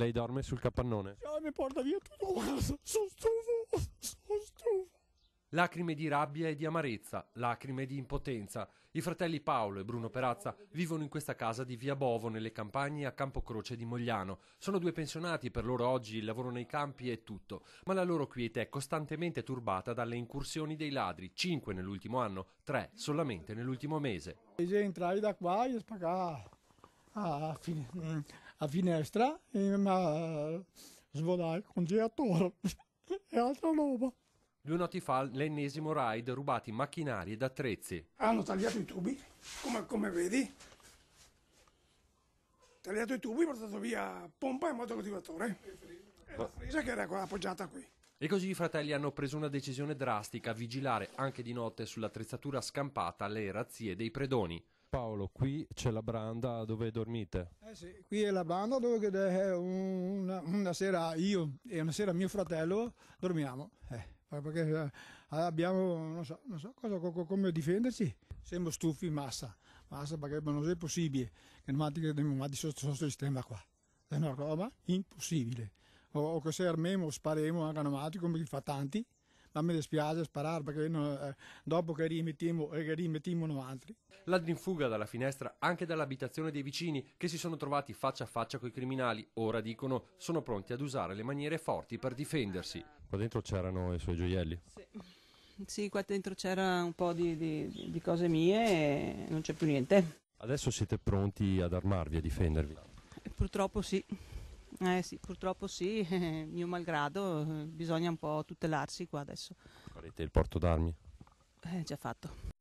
Lei dorme sul capannone? Mi porta via tutto, sono stufo. Lacrime di rabbia e di amarezza, lacrime di impotenza. I fratelli Paolo e Bruno Perazza vivono in questa casa di Via Bovo, nelle campagne a Campocroce di Mogliano. Sono due pensionati, per loro oggi il lavoro nei campi è tutto, ma la loro quiete è costantemente turbata dalle incursioni dei ladri, 5 nell'ultimo anno, 3 solamente nell'ultimo mese. Entrai da qua e spaccare a finestra e mi svolai il congelatore e altra roba. 2 notti fa l'ennesimo raid, rubati macchinari ed attrezzi. Hanno tagliato i tubi, come vedi. Tagliato i tubi, portato via pompa e motocoltivatore. E la fresa che era qua appoggiata qui. E così i fratelli hanno preso una decisione drastica: vigilare anche di notte sull'attrezzatura scampata alle razzie dei predoni. Paolo, qui c'è la branda dove dormite? Sì, qui è la branda dove una sera io e una sera mio fratello dormiamo. Perché abbiamo, non so come difenderci. Siamo stufi, massa perché non è possibile che non mandi sotto il sistema qua. È una roba impossibile. O che se armiamo, spariamo anche a come fa tanti. Ma mi dispiace sparare perché dopo che rimettiamo altri. Ladri in fuga dalla finestra anche dall'abitazione dei vicini, che si sono trovati faccia a faccia coi criminali. Ora, dicono, sono pronti ad usare le maniere forti per difendersi. Qua dentro c'erano i suoi gioielli? Sì, qua dentro c'era un po' di cose mie e non c'è più niente. Adesso siete pronti ad armarvi, a difendervi? Purtroppo sì. Sì, purtroppo sì, mio malgrado, bisogna un po' tutelarsi qua adesso. Farete il porto d'armi? Già fatto.